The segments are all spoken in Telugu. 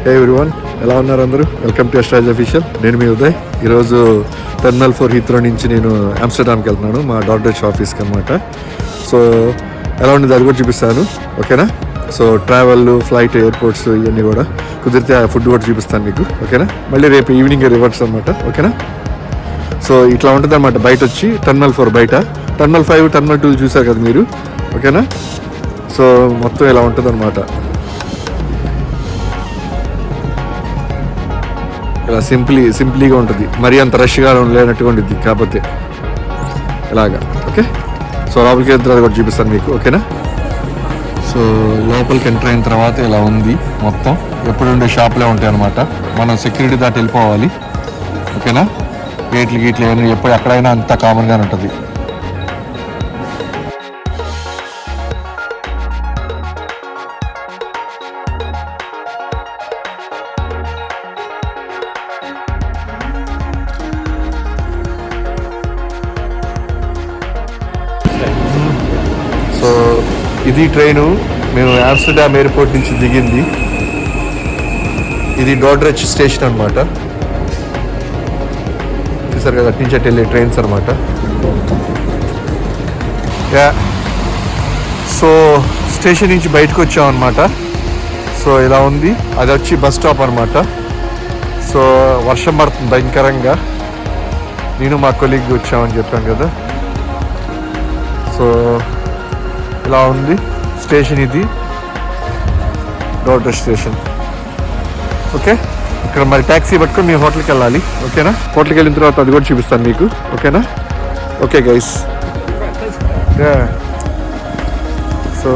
హే ఎవ్రీవన్, ఎలా ఉన్నారు అందరూ? వెల్కమ్ టు ఎస్ట్రాజ్ అఫీషియల్. నేను మీ ఉదయ్. ఈరోజు టెర్మినల్ 4 హీత్రో నుంచి నేను ఆమ్స్టర్డామ్కి వెళ్తున్నాను, మా డాక్టరేజ్ ఆఫీస్కి అనమాట. సో ఎలా ఉండేది అది కూడా చూపిస్తాను, ఓకేనా? సో ట్రావెల్, ఫ్లైట్, ఎయిర్పోర్ట్స్ ఇవన్నీ కూడా కుదిరితే ఆ ఫుడ్ కూడా చూపిస్తాను మీకు, ఓకేనా? మళ్ళీ రేపు ఈవినింగ్ రివర్స్ అనమాట, ఓకేనా? సో ఇట్లా ఉంటుంది అనమాట. బయట వచ్చి టెర్మినల్ 4 బయట, టెర్మినల్ 5, టెర్మినల్ 2 చూసారు కదా మీరు, ఓకేనా? సో మొత్తం ఇలా ఉంటుంది అనమాట. ఇలా సింప్లీగా ఉంటుంది, మరీ అంత రష్గా లేనట్టుగా ఉంటుంది కాకపోతే ఇలాగా, ఓకే? సో లోపలికి వెళ్ళిన తర్వాత కూడా చూపిస్తాను మీకు, ఓకేనా? సో లోపలికి ఎంటర్ అయిన తర్వాత ఇలా ఉంది మొత్తం. ఎప్పుడు ఉండే షాప్లే ఉంటాయి అనమాట. మనం సెక్యూరిటీ దాటి వెళ్ళిపోవాలి, ఓకేనా? గేట్లు ఏమైనా ఎప్పుడు ఎక్కడైనా అంతా కామన్గానే ఉంటుంది. సో ఇది ట్రైను మేము ఆమ్స్టర్డామ్ ఎయిర్పోర్ట్ నుంచి దిగింది. ఇది డోర్డ్రెచ్ స్టేషన్ అనమాట. చూసారు కదా, అటు నుంచి అటు వెళ్ళే ట్రైన్స్ అనమాట. సో స్టేషన్ నుంచి బయటకు వచ్చామన్నమాట. సో ఇలా ఉంది, అది వచ్చి బస్ స్టాప్ అనమాట. సో వర్షం పడుతుంది భయంకరంగా. నేను మా కొలీగ్ వచ్చామని చెప్పాను కదా. సో ఇలా ఉంది స్టేషన్, ఇది డోర్డ్రెచ్ స్టేషన్, ఓకే? ఇక్కడ మరి ట్యాక్సీ పట్టుకొని మేము హోటల్కి వెళ్ళాలి, ఓకేనా? హోటల్కి వెళ్ళిన తర్వాత అది కూడా చూపిస్తాను మీకు, ఓకేనా? Okay guys. సో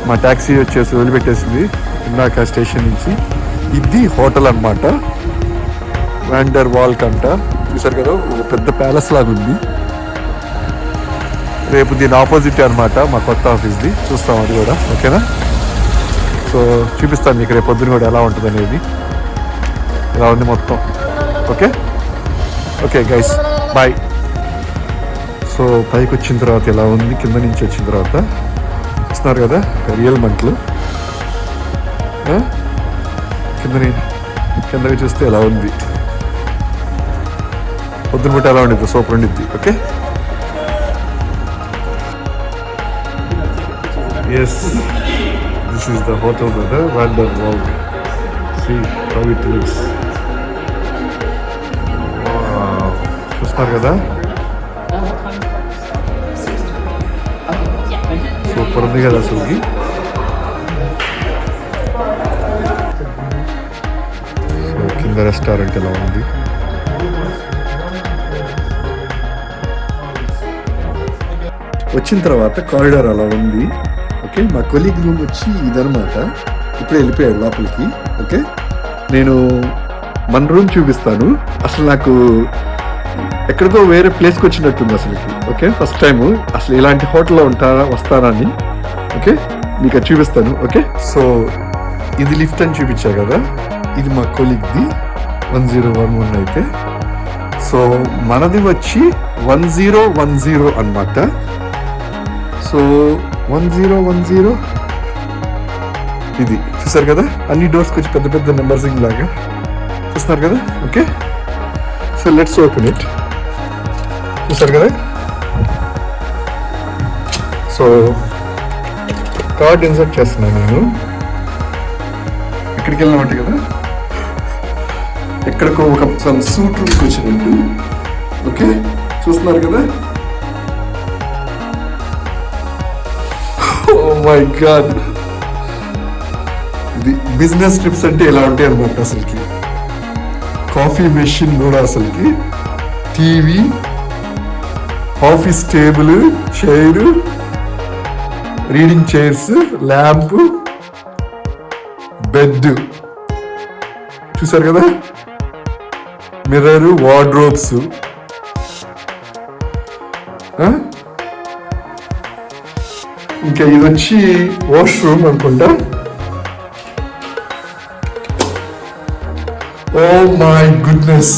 మా ట్యాక్సీ వచ్చేసి వదిలిపెట్టేసింది ఇందాక స్టేషన్ నుంచి. ఇది హోటల్ అనమాట, వాండర్ వాల్క్ అంట. చూసారు కదా, ఒక పెద్ద ప్యాలెస్ లాగా ఉంది. రేపు దీని ఆపోజిట్ అనమాట మా కొత్త ఆఫీస్ది, చూస్తాం అది కూడా, ఓకేనా? సో చూపిస్తాను మీకు రేపు పొద్దున కూడా ఎలా ఉంటుంది అనేది. ఇలా ఉంది మొత్తం, okay? Okay guys, bye. So పైకి వచ్చిన తర్వాత ఇలా ఉంది, కింద నుంచి వచ్చిన తర్వాత చూస్తున్నారు కదా రియల్ మంటలు. కిందకి చూస్తే ఎలా ఉంది, పొద్దున పూట ఎలా ఉండిద్ది, సూపర్ ఉండిద్ది, okay? Yes, this is the hotel, brother. Wander Walk. See how it looks. Wow. చూస్తున్నారు కదా, సూపర్ ఉంది కదా అసలుకి. సో కింద రెస్టారెంట్ ఎలా ఉంది. వచ్చిన తర్వాత కారిడార్ అలా ఉంది, ఓకే? మా కొలీగ్ రూమ్ వచ్చి ఇదనమాట. ఇప్పుడే వెళ్ళిపోయాడు లోపలికి, ఓకే? నేను మన రూమ్ చూపిస్తాను. అసలు నాకు ఎక్కడికో వేరే ప్లేస్కి వచ్చినట్టుంది అసలుకి, ఓకే? ఫస్ట్ టైము అసలు ఇలాంటి హోటల్లో వస్తారా అని, ఓకే? మీకు అది చూపిస్తాను, ఓకే? సో ఇది లిఫ్ట్ అని చూపించా కదా, ఇది మా కొలీగ్ది 1011 అయితే. సో మనది వచ్చి 1010 అనమాట. సో 1010 ఇది చూసారు కదా, అన్ని డోర్స్కి వచ్చి పెద్ద పెద్ద నెంబర్సింగ్ లాగా చూస్తున్నారు కదా, okay? So let's open it. చూసారు కదా, సో కార్డ్ ఇన్సర్ట్ చేస్తున్నాను నేను. ఎక్కడికి వెళ్ళినట్టు కదా, ఎక్కడికో ఒక సూట్ రూమ్కి వచ్చినట్టు, ఓకే? చూస్తున్నారు కదా. ఓ మై గాడ్, ఇది బిజినెస్ ట్రిప్స్ అంటే ఇలా ఉంటాయి అనమాట అసలుకి. కాఫీ మెషిన్ కూడా అసలుకి, TV, office table, chair, reading chairs, lamp, bed, చూసారు కదా, మిర్రర్, వార్డ్రోబ్స్, ఇంకా ఇది వచ్చి వాష్రూమ్ అనుకుంటా. ఓ మై గుడ్నెస్,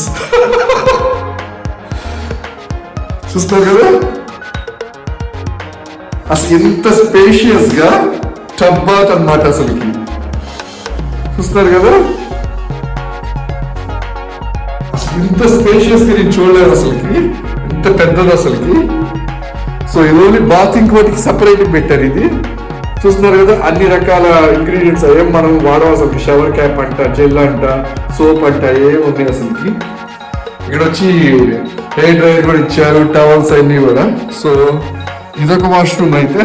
చూస్తారు కదా అసలు ఎంత స్పేషియస్ గా టబ్ బాత్ అన్నమాట అసలుకి. చూస్తున్నారు కదా, ఇంత స్పేషియస్ గా నేను చూడలేదు అసలుకి, ఇంత పెద్దది అసలుకి. సో ఇది ఓన్లీ బాతింగ్ వాటికి సపరేట్ పెట్టారు. ఇది చూస్తున్నారు కదా, అన్ని రకాల ఇంగ్రీడియంట్స్ ఏం మనం వాడవు అసలు. షవర్ క్యాప్ అంట, జెల్ అంట, సోప్ అంట, ఏం ఉన్నాయి అసలుకి. ఇక్కడ వచ్చి హెయిర్ డ్రైయర్ కూడా ఇచ్చారు, టవల్స్ అన్ని కూడా. సో ఇదొక వాష్రూమ్ అయితే.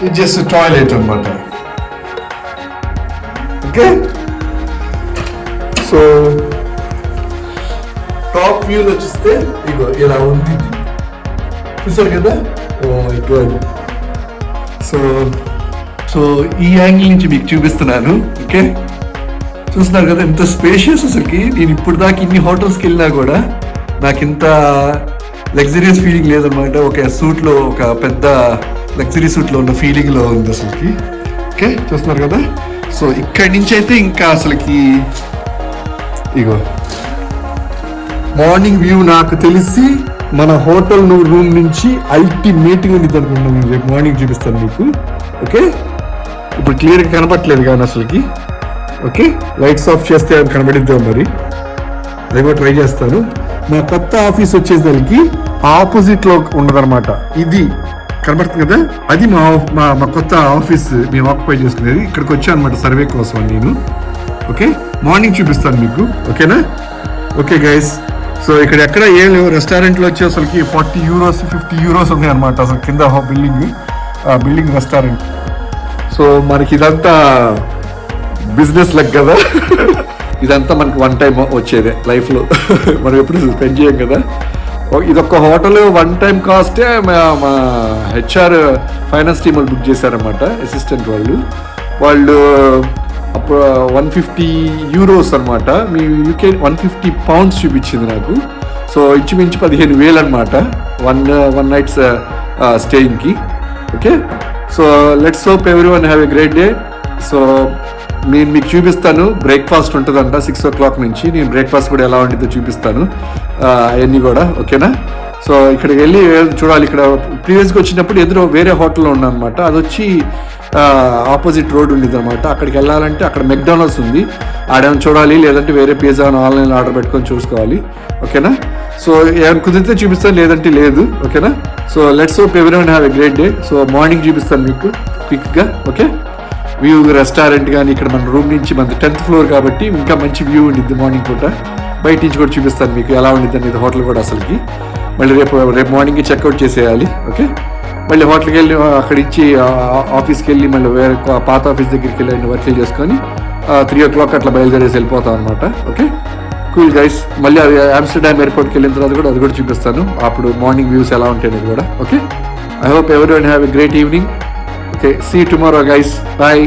ఇది జస్ట్ టాయిలెట్ అన్నమాట. ఓకే, సో టాప్ వ్యూలో చూస్తే ఇగో ఇలా ఉంది, చూసారు కదా. Oh my god. సో ఈ యాంగిల్ నుంచి మీకు చూపిస్తున్నాను. ఓకే, చూస్తున్నారు కదా ఎంత స్పేషియస్ అసలుకి. నేను ఇప్పుడు దాకా ఇన్ని హోటల్స్కి వెళ్ళినా కూడా నాకు ఇంత లగ్జరియస్ ఫీలింగ్ లేదనమాట. ఒక సూట్లో, ఒక పెద్ద లగ్జరీ సూట్లో ఉన్న ఫీలింగ్లో ఉంది అసలుకి. ఓకే, చూస్తున్నారు కదా. సో ఇక్కడి నుంచి అయితే ఇంకా అసలుకి ఇగో మార్నింగ్ వ్యూ నాకు తెలిసి మన హోటల్ రూమ్ నుంచి అల్టిమేట్గా ఉంది అనుకుంటున్నాను. రేపు మార్నింగ్ చూపిస్తాను మీకు. ఓకే, ఇప్పుడు క్లియర్గా కనపట్లేదు కానీ అసలుకి. ఓకే, లైట్స్ ఆఫ్ చేస్తే అది కనబడిద్దాం, మరి అది కూడా ట్రై చేస్తాను. మా కొత్త ఆఫీస్ వచ్చేసరికి ఆపోజిట్ లో ఉండదన్నమాట. ఇది కనబడుతుంది కదా, అది మా కొత్త ఆఫీస్ మేము ఆక్యుపై చేసుకునేది. ఇక్కడికి వచ్చాను అనమాట సర్వే కోసం నేను. ఓకే, మార్నింగ్ చూపిస్తాను మీకు. ఓకేనా? ఓకే గైస్, సో ఇక్కడ ఎక్కడ ఏం లేవు. రెస్టారెంట్లో వచ్చి అసలుకి 40 యూరోస్ 50 యూరోస్ ఉన్నాయి అనమాట అసలు కింద బిల్డింగ్ రెస్టారెంట్. సో మనకి ఇదంతా బిజినెస్ లెక్క కదా. ఇదంతా మనకి వన్ టైం వచ్చేదే లైఫ్లో, మనం ఎప్పుడు స్పెండ్ చేయం కదా. ఇదొక హోటల్ వన్ టైం కాస్టే మా హెచ్ఆర్ ఫైనాన్స్ టీమ్ వాళ్ళు బుక్ చేశారనమాట. అసిస్టెంట్ వాళ్ళు అప్పుడు 150 యూరోస్ అనమాట. మీ యూకే 150 పౌండ్స్ చూపించింది నాకు. సో ఇంచుమించు 15,000 అనమాట వన్ నైట్స్ స్టేయింగ్కి. Okay, so let's hope everyone have a great day. So నేను మీకు చూపిస్తాను. బ్రేక్ఫాస్ట్ ఉంటుందంట 6 o'clock నుంచి. నేను బ్రేక్ఫాస్ట్ కూడా ఎలా ఉంటుందో చూపిస్తాను అవన్నీ కూడా. ఓకేనా? సో ఇక్కడికి వెళ్ళి చూడాలి. ఇక్కడ ప్రీవియస్గా వచ్చినప్పుడు ఎదురు వేరే హోటల్లో ఉన్నా అనమాట. అది వచ్చి ఆపోజిట్ రోడ్ ఉండేది అనమాట. అక్కడికి వెళ్ళాలంటే అక్కడ మెక్డానల్డ్స్ ఉంది, ఆడేమైనా చూడాలి, లేదంటే వేరే పిజ్జా ఆన్లైన్లో ఆర్డర్ పెట్టుకొని చూసుకోవాలి. ఓకేనా? సో ఏమైనా కుదిరితే చూపిస్తాను, లేదంటే లేదు. ఓకేనా? So let's hope everyone have a great day. So morning చూపిస్తాను మీకు క్విక్గా. ఓకే, వ్యూ రెస్టారెంట్ కానీ ఇక్కడ మన రూమ్ నుంచి మన 10th floor కాబట్టి ఇంకా మంచి వ్యూ ఉండిద్ది మార్నింగ్ పూట. బయట నుంచి కూడా చూపిస్తాను మీకు ఎలా ఉండిద్ది అనేది హోటల్ కూడా అసలుకి. మళ్ళీ రేపు మార్నింగ్కి చెక్అవుట్ చేసేయాలి. ఓకే, మళ్ళీ హోటల్కి వెళ్ళి అక్కడి నుంచి ఆఫీస్కి వెళ్ళి మళ్ళీ వేరే పాత ఆఫీస్ దగ్గరికి వెళ్ళి వర్క్లు చేసుకొని 3 o'clock అట్లా బయలుదేరేసి వెళ్ళిపోతాం అనమాట. Okay, cool guys. మళ్ళీ ఆమ్స్టర్డామ్ ఎయిర్పోర్ట్కి వెళ్ళిన తర్వాత కూడా అది కూడా చూపిస్తాను. అప్పుడు మార్నింగ్ వ్యూస్ ఎలా ఉంటాయి అనేది కూడా. Okay, I hope everyone have a great evening. Okay, see you tomorrow guys. Bye.